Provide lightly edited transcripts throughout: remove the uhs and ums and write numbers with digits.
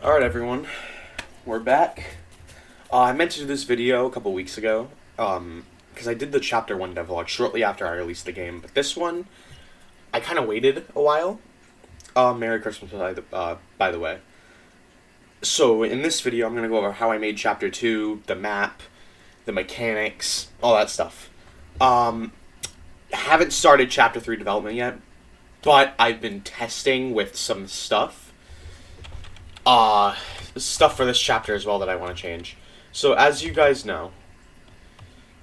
Alright everyone, we're back. I meant to do this video a couple weeks ago, because I did the Chapter 1 devlog shortly after I released the game, but this one, I kind of waited a while. Merry Christmas, by the way. So, in this video, I'm going to go over how I made Chapter 2, the map, the mechanics, all that stuff. Haven't started Chapter 3 development yet, but I've been testing with some stuff. Stuff for this chapter as well that I want to change. So, as you guys know,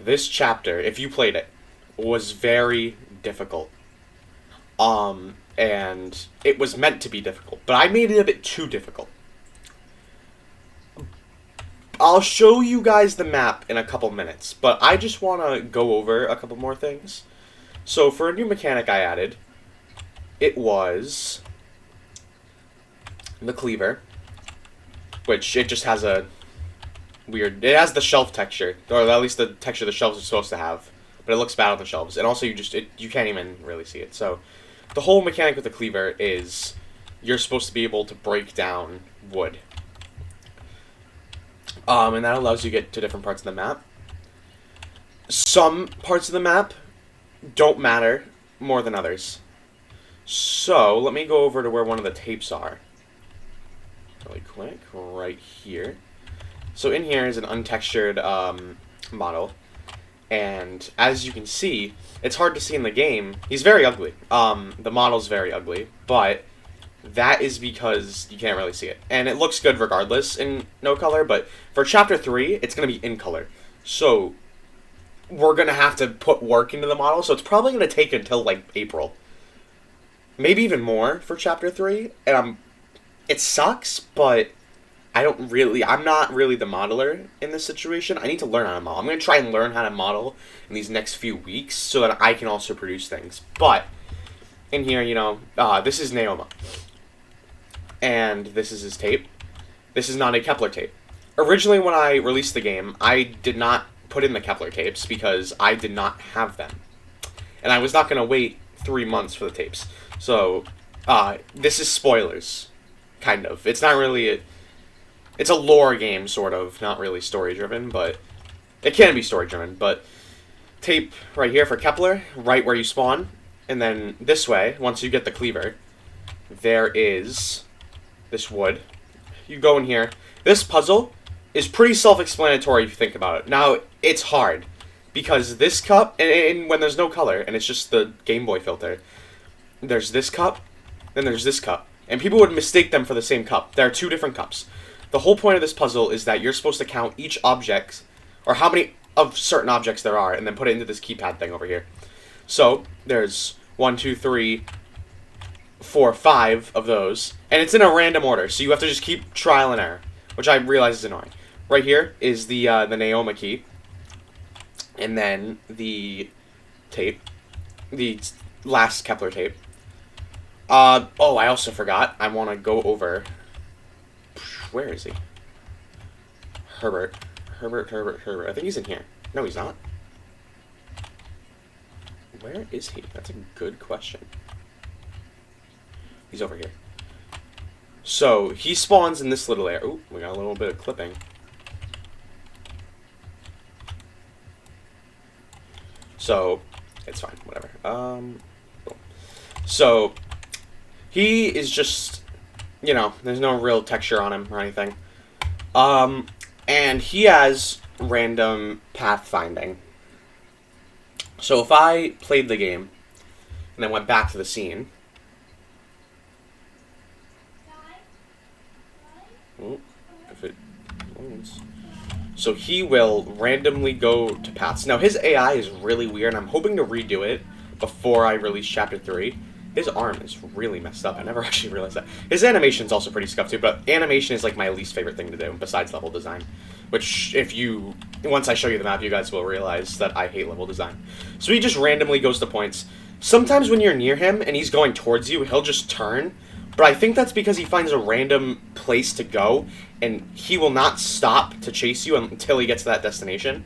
this chapter, if you played it, was very difficult. And it was meant to be difficult, but I made it a bit too difficult. I'll show you guys the map in a couple minutes, but I just want to go over a couple more things. So, for a new mechanic I added, it was the cleaver, which it just has a weird... It has the shelf texture, or at least the texture the shelves are supposed to have, but it looks bad on the shelves, and also you can't even really see it. So, the whole mechanic with the cleaver is you're supposed to be able to break down wood. And that allows you to get to different parts of the map. Some parts of the map don't matter more than others. So, let me go over to where one of the tapes are. Really quick, right here. So in here is an untextured model, and as you can see, it's hard to see in the game. He's very ugly. The model's very ugly, but that is because you can't really see it. And it looks good regardless in no color, but for Chapter 3, it's going to be in color. So we're going to have to put work into the model, so it's probably going to take until, like, April. Maybe even more for Chapter 3, and it sucks, but I'm not really the modeler in this situation. I need to learn how to model. I'm going to try and learn how to model in these next few weeks so that I can also produce things. But, in here, this is Naoma. And this is his tape. This is not a Kepler tape. Originally, when I released the game, I did not put in the Kepler tapes because I did not have them. And I was not going to wait 3 months for the tapes. So, this is spoilers. Kind of. It's not really it's a lore game, sort of. Not really story-driven, but it can be story-driven. But tape right here for Kepler, right where you spawn. And then this way, once you get the cleaver, there is this wood. You go in here. This puzzle is pretty self-explanatory if you think about it. Now, it's hard, because this cup, and when there's no color, and it's just the Game Boy filter, there's this cup, then there's this cup. And people would mistake them for the same cup. There are two different cups. The whole point of this puzzle is that you're supposed to count each object, or how many of certain objects there are, and then put it into this keypad thing over here. So, there's 1, 2, 3, 4, 5 of those, and it's in a random order, so you have to just keep trial and error, which I realize is annoying. Right here is the Naoma key, and then the tape, the last Kepler tape. Oh, I also forgot. I want to go over... Where is he? Herbert. I think he's in here. No, he's not. Where is he? That's a good question. He's over here. So, he spawns in this little area. Ooh, we got a little bit of clipping. So, it's fine. Whatever. Boom. So... He is just, there's no real texture on him or anything. And he has random path finding. So if I played the game and then went back to the scene. Oh, if it loads. So he will randomly go to paths. Now his AI is really weird, and I'm hoping to redo it before I release Chapter 3. His arm is really messed up. I never actually realized that. His animation's also pretty scuffed too, but animation is like my least favorite thing to do, besides level design. Which, once I show you the map, you guys will realize that I hate level design. So he just randomly goes to points. Sometimes when you're near him and he's going towards you, he'll just turn. But I think that's because he finds a random place to go, and he will not stop to chase you until he gets to that destination.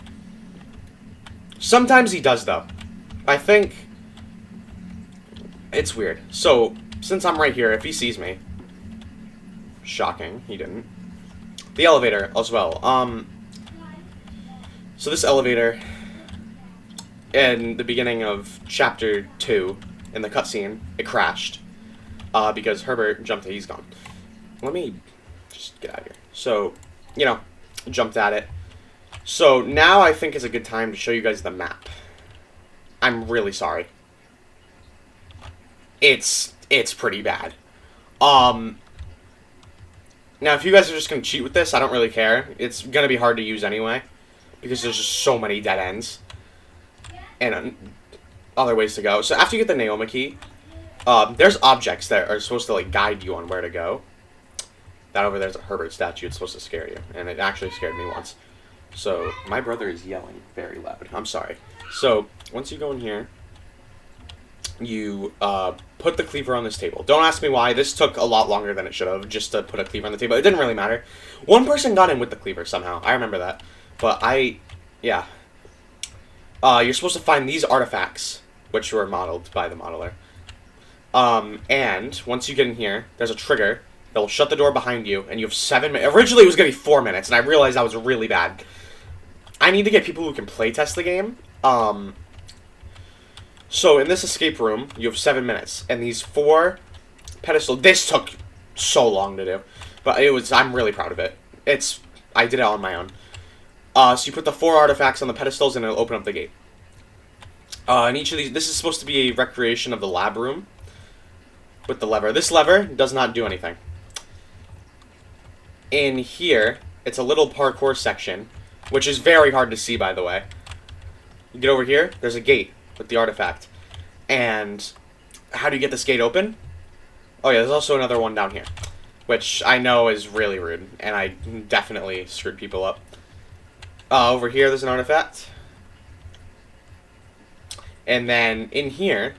Sometimes he does, though. I think... It's weird. So, since I'm right here, if he sees me, Shocking, he didn't. The elevator as well. So this elevator, in the beginning of chapter 2, in the cutscene, it crashed. Because Herbert jumped it, he's gone. Let me just get out of here. So, you know, jumped at it. So now I think is a good time to show you guys the map. I'm really sorry. It's pretty bad. Now if you guys are just gonna cheat with this, I don't really care. It's gonna be hard to use anyway, because there's just so many dead ends and other ways to go. So after you get the Naoma key, there's objects that are supposed to like guide you on where to go. That over there's a Herbert statue. It's supposed to scare you, and it actually scared me once. So my brother is yelling very loud. I'm sorry. So once you go in here, you put the cleaver on this table. Don't ask me why. This took a lot longer than it should have, just to put a cleaver on the table. It didn't really matter. One person got in with the cleaver somehow. I remember that. But yeah. You're supposed to find these artifacts, which were modeled by the modeler. And once you get in here, there's a trigger that will shut the door behind you, and you have 7 minutes. Originally, it was going to be 4 minutes, and I realized that was really bad. I need to get people who can playtest the game. So in this escape room, you have 7 minutes, and these 4 pedestals. This took so long to do, but I'm really proud of it. I did it on my own. So you put the 4 artifacts on the pedestals, and it'll open up the gate. And each of these, this is supposed to be a recreation of the lab room with the lever. This lever does not do anything. In here, it's a little parkour section, which is very hard to see, by the way. You get over here, there's a gate with the artifact. And how do you get this gate open? Oh yeah, there's also another one down here, which I know is really rude, and I definitely screwed people up. Over here, there's an artifact. And then in here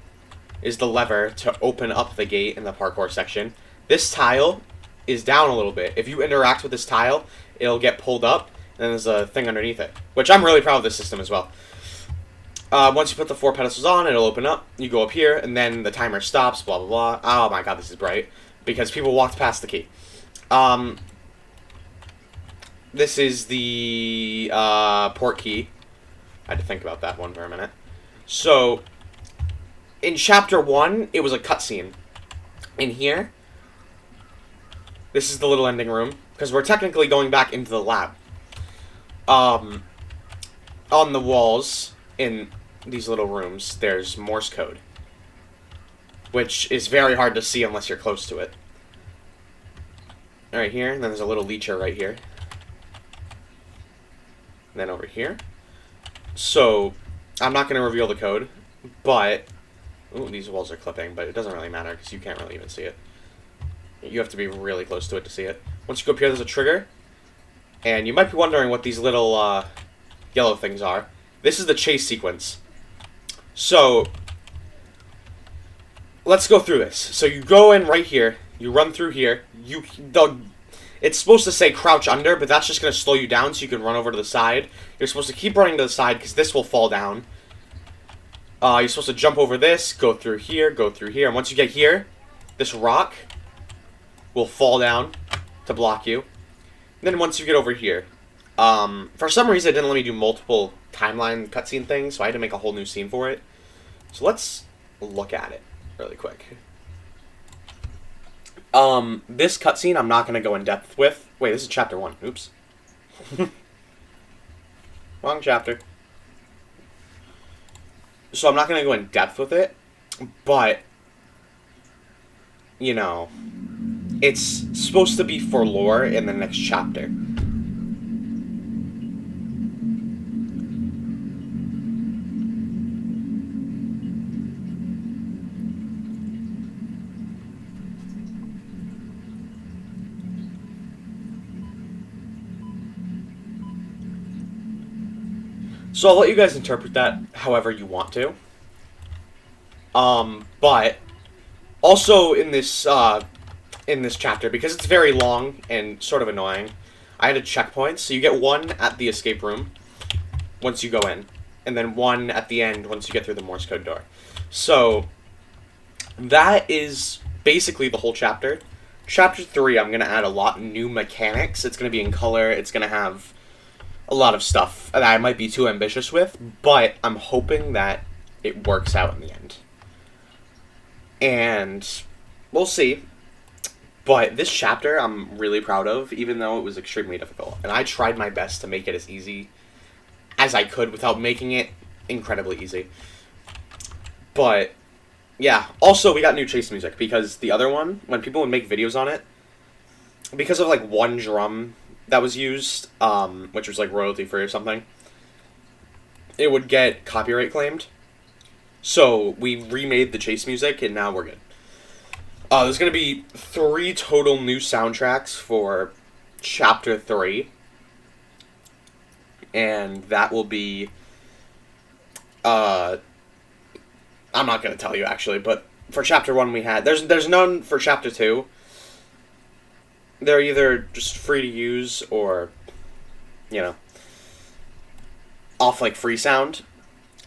is the lever to open up the gate in the parkour section. This tile is down a little bit. If you interact with this tile, it'll get pulled up, and then there's a thing underneath it, which I'm really proud of this system as well. Once you put the 4 pedestals on, it'll open up. You go up here, and then the timer stops, blah, blah, blah. Oh my god, this is bright, because people walked past the key. This is the port key. I had to think about that one for a minute. So, in Chapter 1, it was a cutscene. In here, this is the little ending room, because we're technically going back into the lab. On the walls, in these little rooms, there's Morse code, which is very hard to see unless you're close to it. Right here, and then there's a little leecher right here. And then over here. So, I'm not going to reveal the code, but... Ooh, these walls are clipping, but it doesn't really matter, because you can't really even see it. You have to be really close to it to see it. Once you go up here, there's a trigger. And you might be wondering what these little yellow things are. This is the chase sequence. So, let's go through this. So you go in right here. You run through here. It's supposed to say crouch under, but that's just going to slow you down so you can run over to the side. You're supposed to keep running to the side because this will fall down. You're supposed to jump over this, go through here, and once you get here, this rock will fall down to block you. And then once you get over here, for some reason it didn't let me do multiple timeline cutscene things, so I had to make a whole new scene for it. So let's look at it really quick. This cutscene I'm not going to go in depth with. Wait, this is chapter 1. Oops. Wrong chapter. So I'm not going to go in depth with it, but, you know, it's supposed to be for lore in the next chapter. So I'll let you guys interpret that however you want to. But also in this chapter, because it's very long and sort of annoying, I had a checkpoint. So you get one at the escape room once you go in, and then one at the end once you get through the Morse code door. So that is basically the whole chapter. Chapter 3, I'm going to add a lot of new mechanics. It's going to be in color. It's going to have a lot of stuff that I might be too ambitious with, but I'm hoping that it works out in the end. And we'll see. But this chapter I'm really proud of, even though it was extremely difficult. And I tried my best to make it as easy as I could without making it incredibly easy. But, yeah. Also, we got new chase music, because the other one, when people would make videos on it, because of, like, one drum that was used, which was, like, royalty-free or something, it would get copyright claimed. So, we remade the chase music, and now we're good. There's going to be 3 total new soundtracks for Chapter 3. And that will be... I'm not going to tell you, actually, but for Chapter 1 we had... There's none for Chapter 2. They're either just free to use or, you know, off, like, free sound.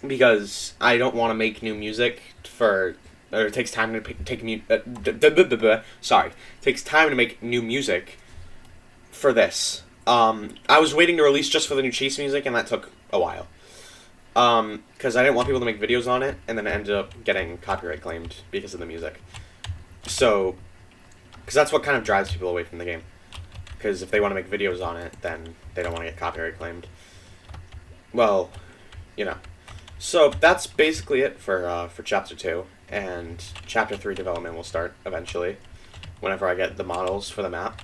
Because I don't want to make new music for... Or it takes time to takes time to make new music for this. I was waiting to release just for the new chase music, and that took a while. Because I didn't want people to make videos on it, and then it ended up getting copyright claimed because of the music. So, because that's what kind of drives people away from the game. Because if they want to make videos on it, then they don't want to get copyright claimed. Well, you know. So that's basically it for Chapter 2. And Chapter 3 development will start eventually, whenever I get the models for the map.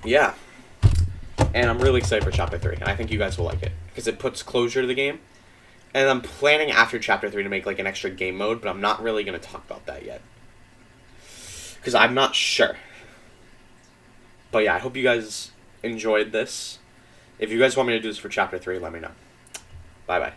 Yeah. And I'm really excited for Chapter 3, and I think you guys will like it, because it puts closure to the game. And I'm planning after Chapter 3 to make, like, an extra game mode, but I'm not really going to talk about that yet. Because I'm not sure. But yeah, I hope you guys enjoyed this. If you guys want me to do this for Chapter 3, let me know. Bye-bye.